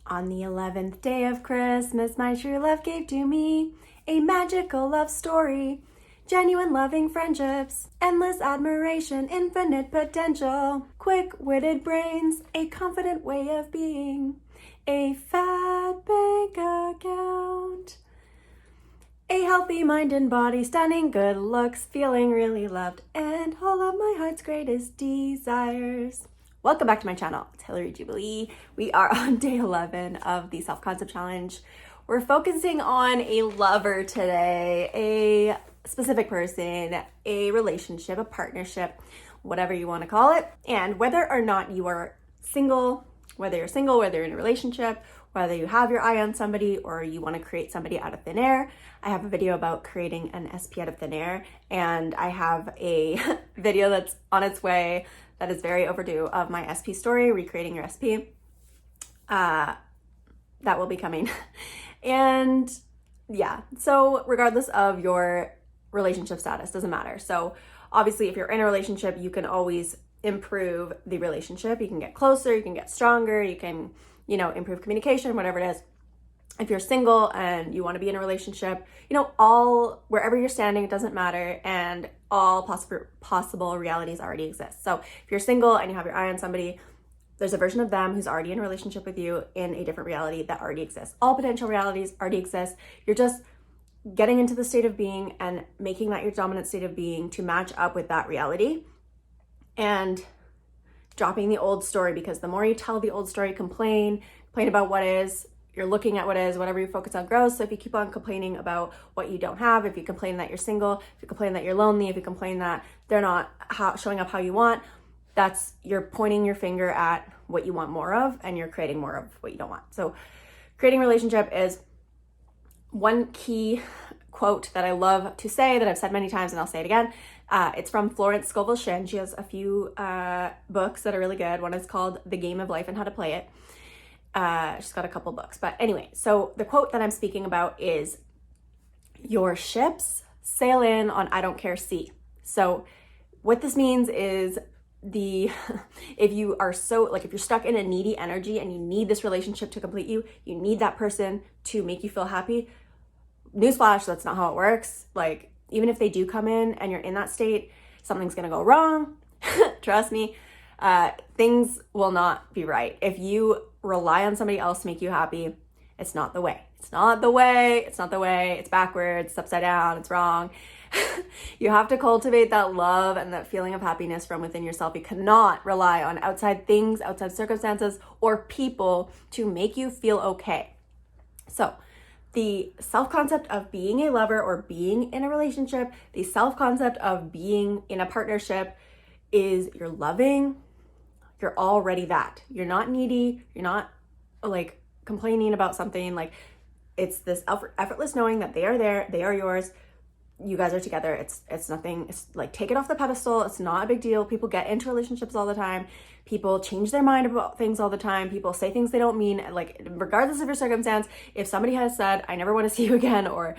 On the 11th day of Christmas, my true love gave to me a magical love story. Genuine loving friendships, endless admiration, infinite potential, quick-witted brains, a confident way of being, a fat bank account, a healthy mind and body, stunning good looks, feeling really loved, and all of my heart's greatest desires. Welcome back to my channel. It's Hillary Jubilee. We are on day 11 of the Self-Concept Challenge. We're focusing on a lover today, a specific person, a relationship, a partnership, whatever you want to call it. And whether or not you are single, whether you're in a relationship, whether you have your eye on somebody or you want to create somebody out of thin air, I have a video about creating an SP out of thin air, and I have a video that's on its way that is very overdue of my SP story, recreating your SP. That will be coming. And yeah, so regardless of your relationship status, doesn't matter. So obviously if you're in a relationship, you can always improve the relationship. You can get closer, you can get stronger, you can, improve communication, whatever it is. If you're single and you want to be in a relationship, wherever you're standing, it doesn't matter, and all possible realities already exist. So if you're single and you have your eye on somebody, there's a version of them who's already in a relationship with you in a different reality that already exists. All potential realities already exist. You're just getting into the state of being and making that your dominant state of being to match up with that reality, and dropping the old story, because the more you tell the old story, complain about what is, you're looking at what is, whatever you focus on grows. So if you keep on complaining about what you don't have, if you complain that you're single, if you complain that you're lonely, if you complain that they're not showing up how you want, you're pointing your finger at what you want more of, and you're creating more of what you don't want. So creating a relationship is one key quote that I love to say, that I've said many times, and I'll say it again. It's from Florence Scovel Shinn. She has a few books that are really good. One is called The Game of Life and How to Play It. She's got a couple books, but anyway, so the quote that I'm speaking about is, your ships sail in on I don't care sea. So what this means is if you are if you're stuck in a needy energy and you need this relationship to complete you, you need that person to make you feel happy. Newsflash, that's not how it works. Like, even if they do come in and you're in that state, something's gonna go wrong. Trust me, things will not be right. If you rely on somebody else to make you happy, it's not the way. It's not the way. It's not the way. It's backwards. It's upside down. It's wrong. You have to cultivate that love and that feeling of happiness from within yourself. You cannot rely on outside things, outside circumstances, or people to make you feel okay. So the self-concept of being a lover or being in a relationship, the self-concept of being in a partnership is, you're loving, you're already that. You're not needy, you're not like complaining about something. Like, it's this effortless knowing that they are there, they are yours, you guys are together. It's nothing. It's like, take it off the pedestal. It's not a big deal. People get into relationships all the time. People change their mind about things all the time. People say things they don't mean. Like, regardless of your circumstance, if somebody has said, I never want to see you again, or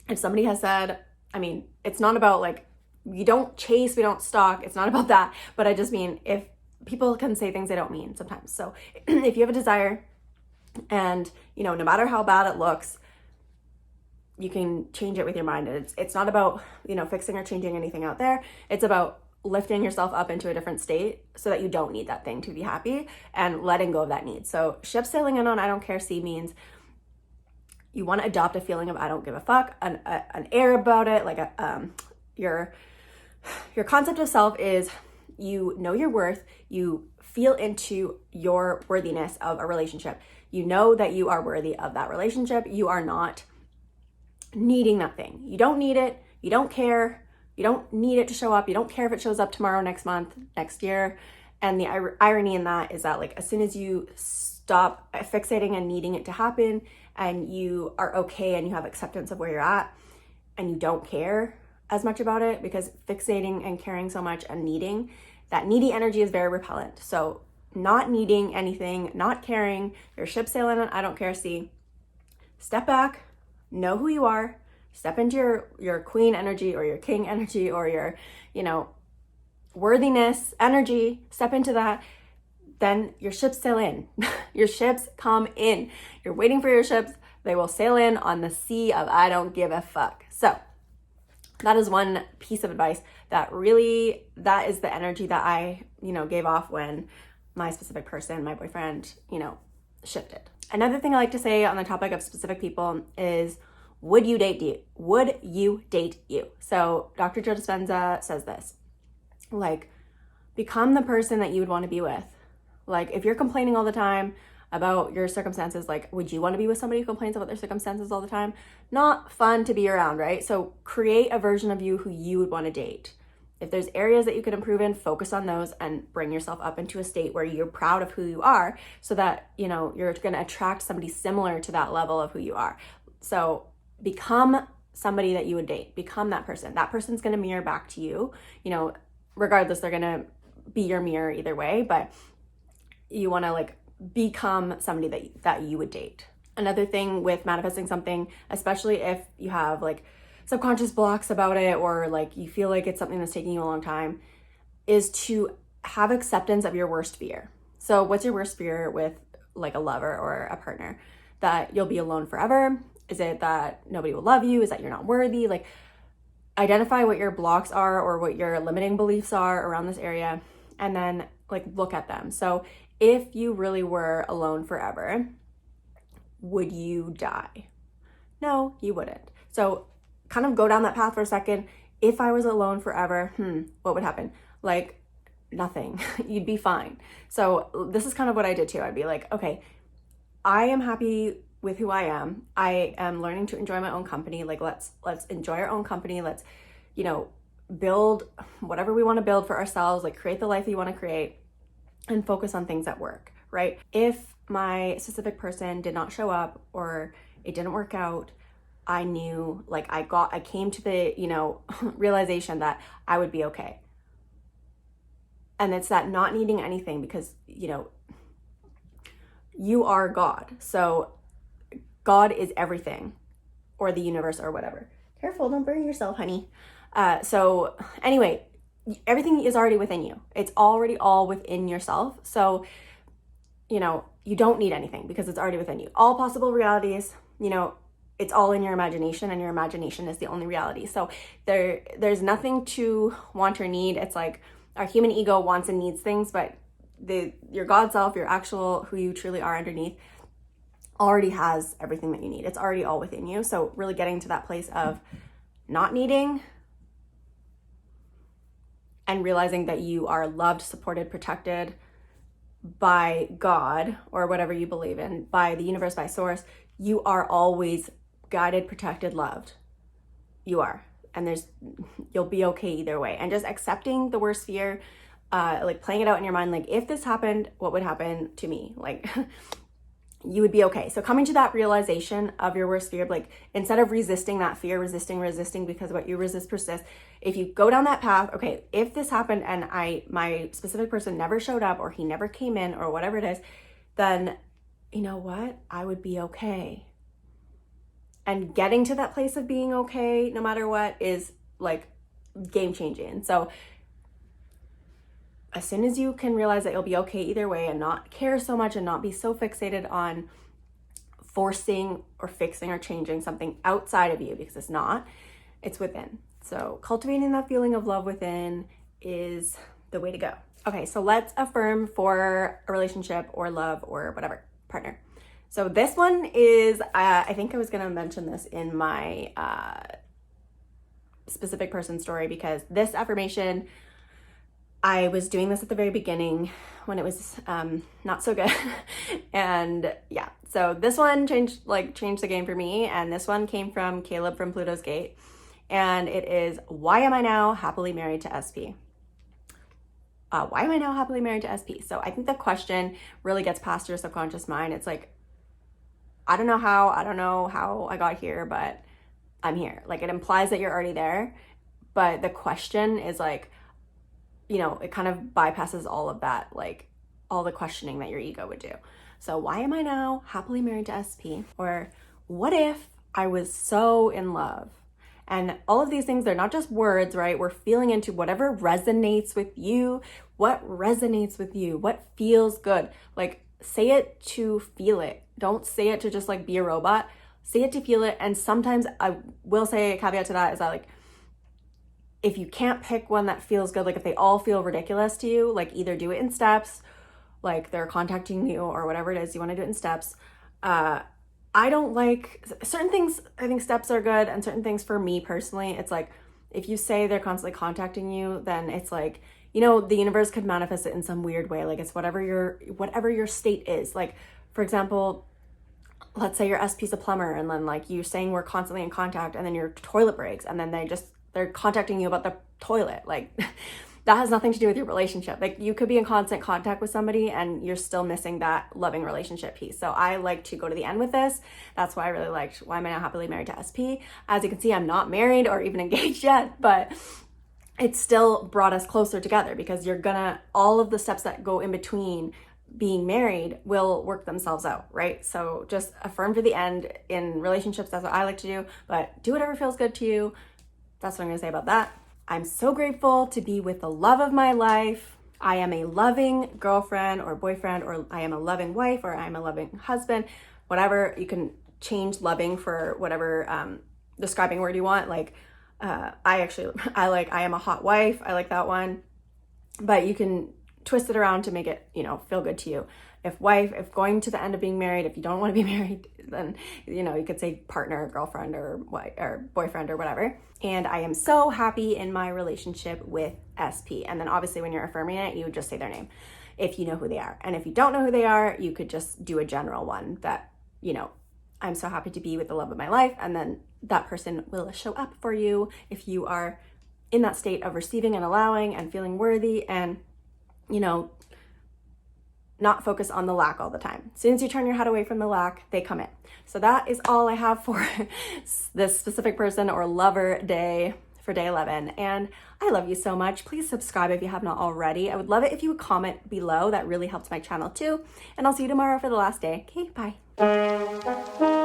if somebody has said, it's not about like, we don't chase, we don't stalk. It's not about that. But I just mean, if people can say things they don't mean sometimes. So if you have a desire and, no matter how bad it looks, you can change it with your mind. And it's not about, fixing or changing anything out there. It's about lifting yourself up into a different state so that you don't need that thing to be happy, and letting go of that need. So ship sailing in on I don't care sea means you want to adopt a feeling of I don't give a fuck, an air about it. Like your concept of self is, you know your worth, you feel into your worthiness of a relationship. You know that you are worthy of that relationship. You are not needing that thing. You don't need it. You don't care. You don't need it to show up. You don't care if it shows up tomorrow, next month, next year. And the irony in that is that, like, as soon as you stop fixating and needing it to happen, and you are okay and you have acceptance of where you're at, and you don't care as much about it, because fixating and caring so much and needing, that needy energy is very repellent. So not needing anything, not caring, your ship sailing on I don't care sea. Step back, know who you are, step into your queen energy or your king energy or your, worthiness energy, step into that, then your ships sail in. Your ships come in. You're waiting for your ships. They will sail in on the sea of I don't give a fuck. So that is one piece of advice that is the energy that I, gave off when my specific person, my boyfriend, shifted. Another thing I like to say on the topic of specific people is, would you date you? Would you date you? So Dr. Joe Dispenza says this, like, become the person that you would want to be with. Like, if you're complaining all the time about your circumstances, like, would you want to be with somebody who complains about their circumstances all the time? Not fun to be around, right? So create a version of you who you would want to date. If there's areas that you can improve in, focus on those and bring yourself up into a state where you're proud of who you are, so that, you're going to attract somebody similar to that level of who you are. So become somebody that you would date. Become that person. That person's going to mirror back to you. Regardless, they're going to be your mirror either way, but you want to become somebody that you would date. Another thing with manifesting something, especially if you have subconscious blocks about it, or you feel like it's something that's taking you a long time, is to have acceptance of your worst fear. So what's your worst fear with a lover or a partner? That you'll be alone forever? Is it that nobody will love you? Is that you're not worthy? Identify what your blocks are or what your limiting beliefs are around this area, and then look at them. So if you really were alone forever, would you die? No, you wouldn't. So kind of go down that path for a second. If I was alone forever, what would happen? Nothing. You'd be fine. So this is kind of what I did too. I'd be like, okay, I am happy with who I am. I am learning to enjoy my own company. Let's enjoy our own company. Let's, build whatever we want to build for ourselves, create the life that you want to create, and focus on things that work, right? If my specific person did not show up or it didn't work out, I knew, I came to the, realization that I would be okay. And it's that not needing anything, because, you are God. So God is everything, or the universe, or whatever. Careful, don't burn yourself, honey. So anyway, everything is already within you. It's already all within yourself. So, you don't need anything because it's already within you. All possible realities, it's all in your imagination, and your imagination is the only reality. So there's nothing to want or need. It's our human ego wants and needs things, but your God self, your actual, who you truly are underneath, already has everything that you need. It's already all within you. So really getting to that place of not needing and realizing that you are loved, supported, protected by God, or whatever you believe in, by the universe, by source. You are always guided, protected, loved. You are. And you'll be okay either way. And just accepting the worst fear, playing it out in your mind, if this happened, what would happen to me? You would be okay. So coming to that realization of your worst fear, instead of resisting that fear, resisting, because what you resist persists. If you go down that path, okay, if this happened and my specific person never showed up, or he never came in, or whatever it is, then you know what? I would be okay. And getting to that place of being okay, no matter what, is game changing. So as soon as you can realize that you'll be okay either way, and not care so much, and not be so fixated on forcing or fixing or changing something outside of you, because it's not, it's within. So cultivating that feeling of love within is the way to go. Okay, so let's affirm for a relationship or love or whatever, partner. So this one is, I think I was going to mention this in my specific person story, because this affirmation, I was doing this at the very beginning when it was not so good. And yeah, so this one changed the game for me. And this one came from Caleb from Pluto's Gate. And it is, why am I now happily married to SP? Why am I now happily married to SP? So I think the question really gets past your subconscious mind. It's I don't know how I got here, but I'm here. It implies that you're already there. But the question is it kind of bypasses all of that, all the questioning that your ego would do. So why am I now happily married to SP? Or what if I was so in love And all of these things, they're not just words, right? We're feeling into whatever resonates with you. What resonates with you? What feels good? Like, say it to feel it. Don't say it to just like be a robot. Say it to feel it. And sometimes I will say a caveat to that is that, like, if you can't pick one that feels good, like if they all feel ridiculous to you, like either do it in steps, like they're contacting you or whatever it is, you want to do it in steps. I don't like certain things. I think steps are good, and certain things for me personally, it's like if you say they're constantly contacting you, then it's like, you know, the universe could manifest it in some weird way. Like it's whatever your state is. Like, for example, let's say your SP's a plumber, and then like you saying we're constantly in contact, and then your toilet breaks, and then they're contacting you about the toilet. Like that has nothing to do with your relationship. Like you could be in constant contact with somebody and you're still missing that loving relationship piece. So I like to go to the end with this. That's why I really liked Why Am I Not Happily Married to SP. As you can see, I'm not married or even engaged yet, but it still brought us closer together, because all of the steps that go in between being married will work themselves out, right? So just affirm to the end in relationships. That's what I like to do, but do whatever feels good to you. That's what I'm gonna say about that. I'm so grateful to be with the love of my life. I am a loving girlfriend or boyfriend, or I am a loving wife, or I'm a loving husband, whatever. You can change loving for whatever describing word you want. Like I am a hot wife. I like that one, but you can twist it around to make it, you know, feel good to you. If going to the end of being married, if you don't want to be married, then, you know, you could say partner, girlfriend, or wife, or boyfriend, or whatever. And I am so happy in my relationship with SP. And then obviously when you're affirming it, you would just say their name if you know who they are. And if you don't know who they are, you could just do a general one that, you know, I'm so happy to be with the love of my life. And then that person will show up for you if you are in that state of receiving and allowing and feeling worthy, and, you know, not focus on the lack all the time. As soon as you turn your head away from the lack, they come in. So that is all I have for this specific person or lover day for day 11. And I love you so much. Please subscribe if you have not already. I would love it if you would comment below. That really helps my channel too. And I'll see you tomorrow for the last day. Okay, bye.